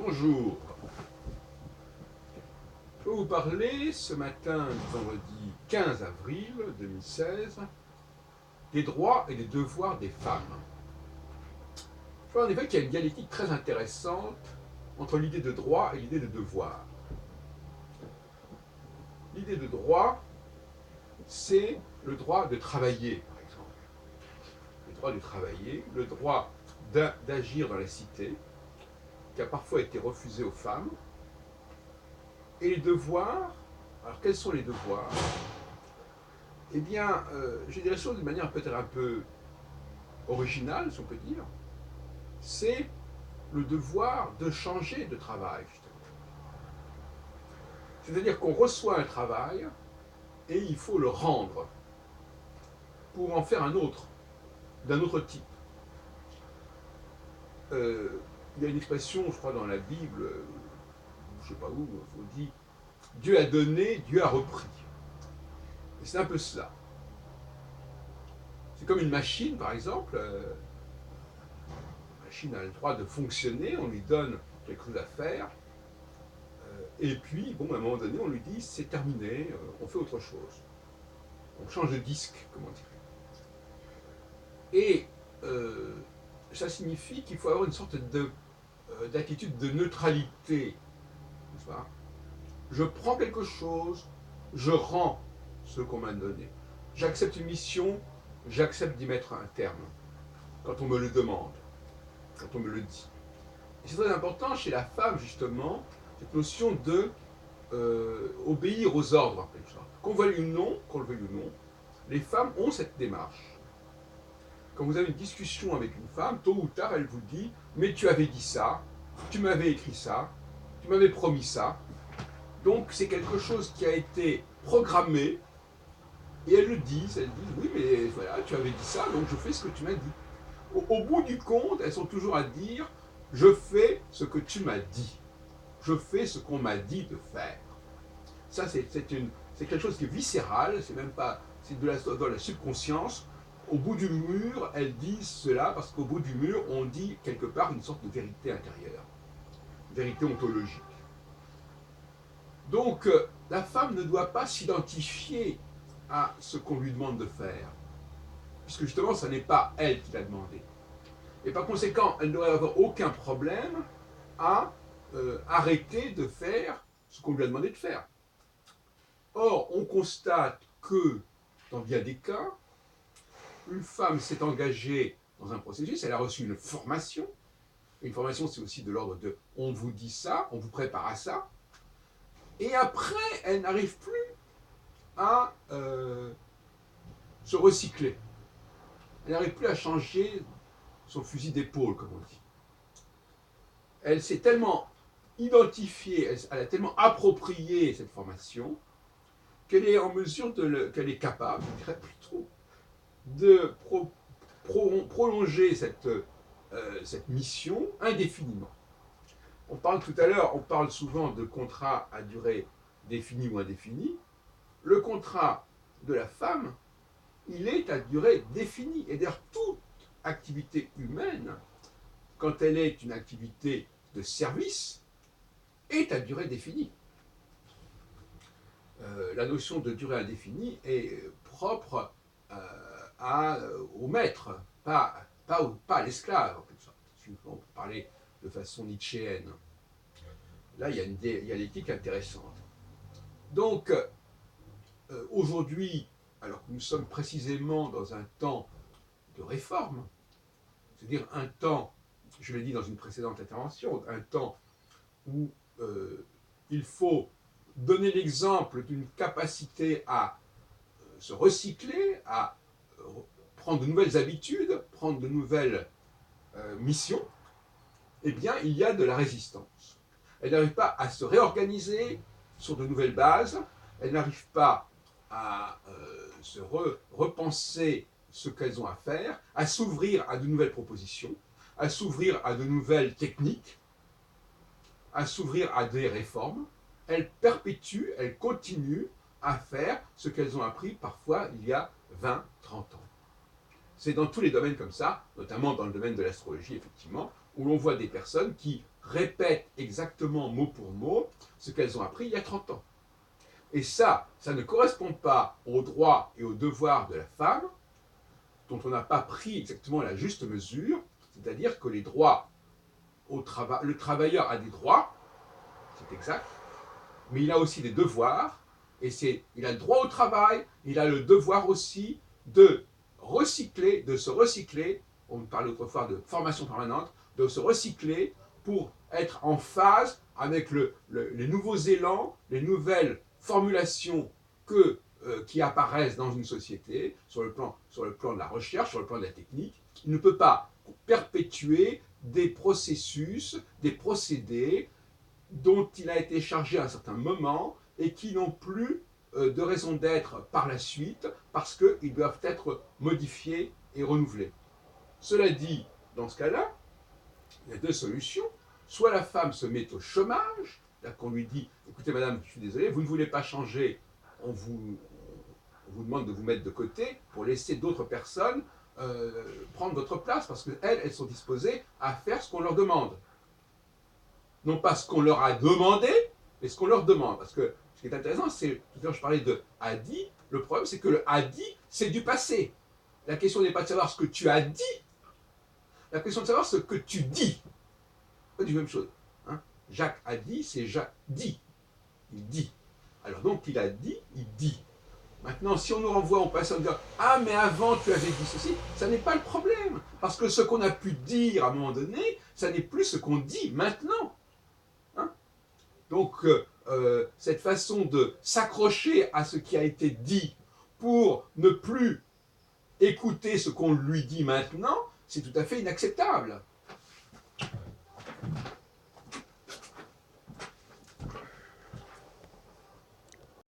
Bonjour. Je vais vous parler ce matin du vendredi 15 avril 2016 des droits et des devoirs des femmes. Je vois en effet qu'il y a une dialectique très intéressante entre l'idée de droit et l'idée de devoir. L'idée de droit, c'est le droit de travailler, par exemple. Le droit de travailler, le droit d'agir dans la cité, qui a parfois été refusé aux femmes. Et les devoirs, alors quels sont les devoirs? Eh bien, je dis la chose de manière peut-être un peu originale, si on peut dire. C'est le devoir de changer de travail, justement. C'est-à-dire qu'on reçoit un travail et il faut le rendre pour en faire un autre, d'un autre type. Il y a une expression, je crois, dans la Bible, je ne sais pas où, on dit Dieu a donné, Dieu a repris. Et c'est un peu cela. C'est comme une machine, par exemple. La machine a le droit de fonctionner, on lui donne quelque chose à faire. Et puis, bon, à un moment donné, on lui dit c'est terminé, on fait autre chose. On change de disque, comme on dirait. Et ça signifie qu'il faut avoir une sorte d'attitude de neutralité. N'est-ce pas? Je prends quelque chose, je rends ce qu'on m'a donné. J'accepte une mission, j'accepte d'y mettre un terme, quand on me le demande, quand on me le dit. Et c'est très important chez la femme, justement, cette notion de obéir aux ordres. Qu'on veuille ou non, les femmes ont cette démarche. Quand vous avez une discussion avec une femme, tôt ou tard, elle vous dit « mais tu avais dit ça, tu m'avais écrit ça, tu m'avais promis ça ». Donc c'est quelque chose qui a été programmé, et elles le disent, oui mais voilà, tu avais dit ça, donc je fais ce que tu m'as dit. Au bout du compte, elles sont toujours à dire « je fais ce que tu m'as dit, je fais ce qu'on m'a dit de faire ». Ça c'est quelque chose qui est viscéral, c'est même pas, c'est dans la subconscience. Au bout du mur, elles disent cela parce qu'au bout du mur, on dit quelque part une sorte de vérité intérieure, une vérité ontologique. Donc, la femme ne doit pas s'identifier à ce qu'on lui demande de faire, puisque justement, ce n'est pas elle qui l'a demandé. Et par conséquent, elle ne doit avoir aucun problème à arrêter de faire ce qu'on lui a demandé de faire. Or, on constate que, dans bien des cas, une femme s'est engagée dans un processus, elle a reçu une formation. Une formation, c'est aussi de l'ordre de « on vous dit ça, on vous prépare à ça ». Et après, elle n'arrive plus à se recycler. Elle n'arrive plus à changer son fusil d'épaule, comme on dit. Elle s'est tellement identifiée, elle a tellement approprié cette formation, qu'elle est en mesure, qu'elle est capable, je dirais plutôt, de prolonger cette mission indéfiniment. On parle souvent de contrat à durée définie ou indéfinie. Le contrat de la femme, il est à durée définie. Et d'ailleurs, toute activité humaine, quand elle est une activité de service, est à durée définie. La notion de durée indéfinie est propre au maître, pas à l'esclave, en quelque sorte. On peut parler de façon nietzschéenne. Là, il y a une dialectique intéressante. Donc, aujourd'hui, alors que nous sommes précisément dans un temps de réforme, c'est-à-dire un temps, je l'ai dit dans une précédente intervention, un temps où il faut donner l'exemple d'une capacité à se recycler, à prendre de nouvelles habitudes, prendre de nouvelles missions, eh bien, il y a de la résistance. Elle n'arrive pas à se réorganiser sur de nouvelles bases, elle n'arrive pas à se repenser ce qu'elles ont à faire, à s'ouvrir à de nouvelles propositions, à s'ouvrir à de nouvelles techniques, à s'ouvrir à des réformes. Elles perpétuent, elles continuent à faire ce qu'elles ont appris parfois il y a 20, 30 ans. C'est dans tous les domaines comme ça, notamment dans le domaine de l'astrologie, effectivement, où l'on voit des personnes qui répètent exactement mot pour mot ce qu'elles ont appris il y a 30 ans. Et ça ne correspond pas aux droits et aux devoirs de la femme, dont on n'a pas pris exactement la juste mesure, c'est-à-dire que les droits le travailleur a des droits, c'est exact, mais il a aussi des devoirs, et il a le droit au travail, il a le devoir aussi de recycler, de se recycler, on parlait autrefois de formation permanente, de se recycler pour être en phase avec les nouveaux élans, les nouvelles formulations qui apparaissent dans une société, sur le plan de la recherche, sur le plan de la technique. Il ne peut pas perpétuer des processus, des procédés dont il a été chargé à un certain moment et qui n'ont plus de raison d'être par la suite parce qu'ils doivent être modifiés et renouvelés. Cela dit, dans ce cas-là, il y a deux solutions. Soit la femme se met au chômage, là qu'on lui dit, écoutez madame, je suis désolé, vous ne voulez pas changer, on vous demande de vous mettre de côté pour laisser d'autres personnes prendre votre place parce qu'elles sont disposées à faire ce qu'on leur demande. Non pas ce qu'on leur a demandé, mais ce qu'on leur demande. Parce que ce qui est intéressant, c'est, tout à l'heure je parlais de a dit, le problème c'est que le a dit, c'est du passé. La question n'est pas de savoir ce que tu as dit, la question est de savoir ce que tu dis. Pas du même chose. Hein. Jacques a dit, c'est Jacques dit. Il dit. Alors donc il a dit, il dit. Maintenant, si on nous renvoie en passant en disant « Ah, mais avant tu avais dit ceci », ça n'est pas le problème. Parce que ce qu'on a pu dire à un moment donné, ça n'est plus ce qu'on dit maintenant. Hein. Donc, cette façon de s'accrocher à ce qui a été dit pour ne plus écouter ce qu'on lui dit maintenant, c'est tout à fait inacceptable.